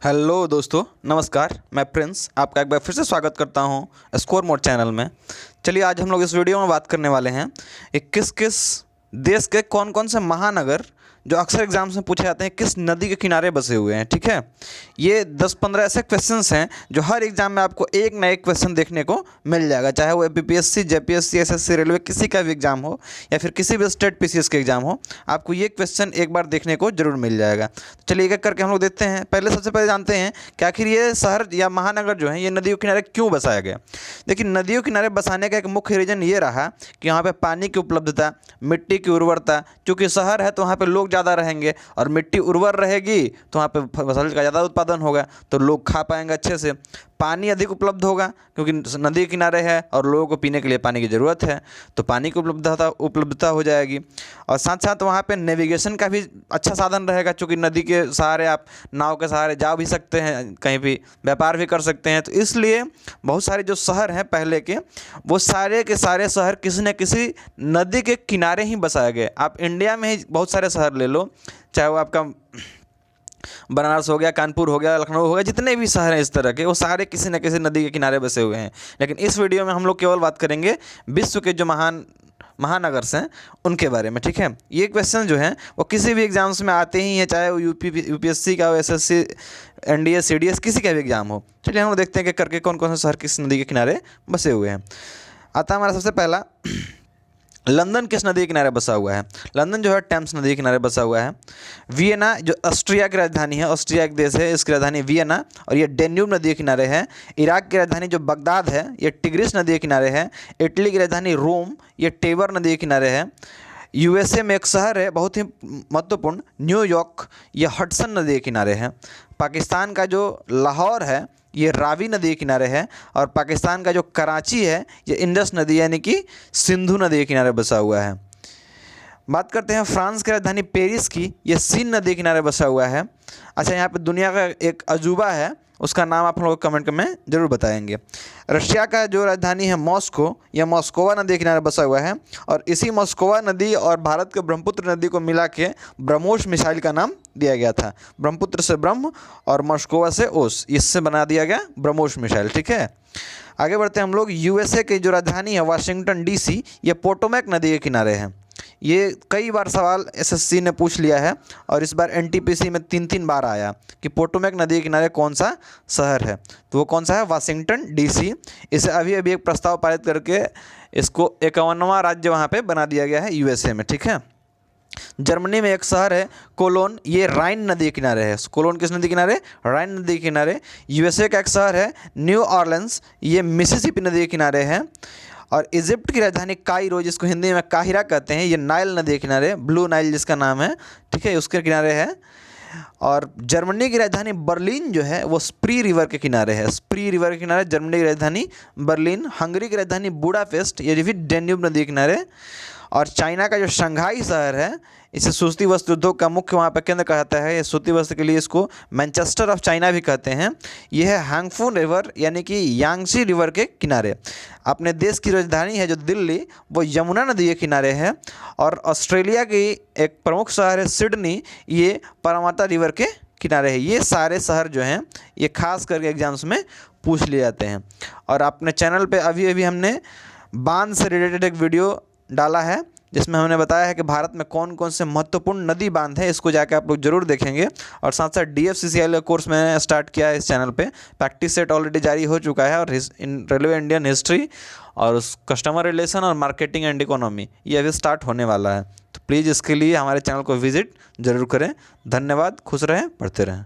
Hello दोस्तों, नमस्कार। मैं प्रिंस आपका एक बार फिर से स्वागत करता हूं स्कोर मोड चैनल में। चलिए आज हम लोग इस वीडियो में बात करने वाले हैं किस किस देश के कौन कौन से महानगर जो अक्सर एग्जाम्स में पूछे जाते हैं किस नदी के किनारे बसे हुए हैं। ठीक है, ये 10-15 ऐसे क्वेश्चंस हैं जो हर एग्जाम में आपको एक ना एक क्वेश्चन देखने को मिल जाएगा, चाहे वो यूपीएससी, जेपीएससी, एसएससी, रेलवे किसी का भी एग्जाम हो या फिर किसी भी स्टेट पीसीएस के एग्जाम हो, आपको ये क्वेश्चन एक बार देखने को जरूर मिल जाएगा। तो चलिए एक एक करके हम लोग देखते हैं। सबसे पहले जानते हैं कि आखिर ये शहर या महानगर जो है ये नदियों के किनारे क्यों बसाया गया। देखिए, नदियों के किनारे बसाने का एक मुख्य रीज़न ये रहा कि यहाँ पे पानी की उपलब्धता, मिट्टी की उर्वरता, क्योंकि शहर है तो वहाँ पे लोग ज़्यादा रहेंगे और मिट्टी उर्वर रहेगी तो वहाँ पे फसल का ज़्यादा उत्पादन होगा, तो लोग खा पाएंगे अच्छे से। पानी अधिक उपलब्ध होगा क्योंकि नदी के किनारे है और लोगों को पीने के लिए पानी की ज़रूरत है, तो पानी की उपलब्धता हो जाएगी। और साथ साथ वहाँ पे नेविगेशन का भी अच्छा साधन रहेगा, क्योंकि नदी के सहारे आप नाव के सहारे जा भी सकते हैं, कहीं भी व्यापार भी कर सकते हैं। तो इसलिए बहुत सारे जो शहर हैं पहले के, वो सारे के सारे शहर किसी न किसी नदी के किनारे ही बसाए गए। आप इंडिया में ही बहुत सारे शहर ले लो, चाहे वो आपका बनारस हो गया, कानपुर हो गया, लखनऊ हो गया, जितने भी शहर हैं इस तरह के, वो सारे किसी न किसी नदी के किनारे बसे हुए हैं। लेकिन इस वीडियो में हम लोग केवल बात करेंगे विश्व के जो महानगर्स हैं उनके बारे में। ठीक है, ये क्वेश्चन जो हैं वो किसी भी एग्जाम्स में आते ही हैं, चाहे वो यूपीएससी का हो, एसएससी, एनडीए, सीडीएस, किसी का भी एग्जाम हो। चलिए हम लोग देखते हैं कि करके कौन कौन से शहर किस नदी के किनारे बसे हुए हैं। आता है हमारा सबसे पहला, लंदन किस नदी के किनारे बसा हुआ है। लंदन जो है टेम्स नदी के किनारे बसा हुआ है। वियना जो ऑस्ट्रिया की राजधानी है, ऑस्ट्रिया एक देश है, इसकी राजधानी वियना और ये डेन्यूब नदी के किनारे है। इराक की राजधानी जो बगदाद है ये टिग्रिस नदी के किनारे है। इटली की राजधानी रोम, ये टेबर नदी के किनारे है। यूएसए में एक शहर है बहुत ही महत्वपूर्ण, न्यूयॉर्क, ये हडसन नदी के किनारे है। पाकिस्तान का जो लाहौर है ये रावी नदी के किनारे है। और पाकिस्तान का जो कराची है ये इंडस नदी यानी कि सिंधु नदी के किनारे बसा हुआ है। बात करते हैं फ्रांस की राजधानी पेरिस की, ये सीन नदी के किनारे बसा हुआ है। अच्छा, यहाँ पे दुनिया का एक अजूबा है, उसका नाम आप लोग कमेंट में जरूर बताएंगे। रशिया का जो राजधानी है मॉस्को, यह मॉस्कोवा नदी के किनारे बसा हुआ है। और इसी मॉस्कोवा नदी और भारत के ब्रह्मपुत्र नदी को मिला के ब्रह्मोस मिसाइल का नाम दिया गया था। ब्रह्मपुत्र से ब्रह्म और मॉस्कोवा से ओस, इससे बना दिया गया ब्रह्मोस मिसाइल। ठीक है, आगे बढ़ते हैं हम लोग। यूएसए की जो राजधानी है वाशिंगटन डीसी, ये पोटोमैक नदी के किनारे है। ये कई बार सवाल एसएससी ने पूछ लिया है और इस बार एनटीपीसी में 3 बार आया कि पोटोमैक नदी के किनारे कौन सा शहर है, तो वो कौन सा है, वाशिंगटन डीसी। इसे अभी अभी एक प्रस्ताव पारित करके इसको 51वां राज्य वहाँ पे बना दिया गया है यूएसए में। ठीक है, जर्मनी में एक शहर है कोलोन, ये राइन नदी के किनारे है। कोलोन किस नदी के किनारे, राइन नदी के किनारे। यूएसए का एक शहर है न्यू ऑर्लेंस, ये मिसिसिपी नदी के किनारे है। और इजिप्ट की राजधानी कायरो, जिसको हिंदी में काहिरा कहते हैं, ये नाइल नदी के किनारे, ब्लू नाइल जिसका नाम है, ठीक है, उसके किनारे है। और जर्मनी की राजधानी बर्लिन जो है वो स्प्री रिवर के किनारे है। स्प्री रिवर के किनारे जर्मनी की राजधानी बर्लिन। हंगरी की राजधानी बुडापेस्ट, ये भी डेन्यूब नदी के किनारे। और चाइना का जो शंघाई शहर है, इसे सूती वस्त्र उद्योग का मुख्य वहाँ पर केंद्र कहता है। ये सूती वस्त्र के लिए इसको मैनचेस्टर ऑफ चाइना भी कहते हैं। यह है हैंगफू रिवर यानी कि यांगसी रिवर के किनारे। अपने देश की राजधानी है जो दिल्ली, वो यमुना नदी के किनारे है। और ऑस्ट्रेलिया की एक प्रमुख शहर है सिडनी, ये परमाता रिवर के किनारे है। ये सारे शहर जो हैं ये खास करके एग्जाम्स में पूछ लिए जाते हैं। और अपने चैनल पे अभी अभी हमने बांध से रिलेटेड एक वीडियो डाला है जिसमें हमने बताया है कि भारत में कौन कौन से महत्वपूर्ण नदी बांध है, इसको जाकर आप लोग जरूर देखेंगे। और साथ साथ डीएफसीसीआई का कोर्स मैंने स्टार्ट किया है इस चैनल पे। प्रैक्टिस सेट ऑलरेडी जारी हो चुका है और रेलवे इंडियन हिस्ट्री और उस कस्टमर रिलेशन और मार्केटिंग एंड इकोनॉमी ये अभी स्टार्ट होने वाला है। तो प्लीज़ इसके लिए हमारे चैनल को विजिट जरूर करें। धन्यवाद, खुश रहें, पढ़ते रहें।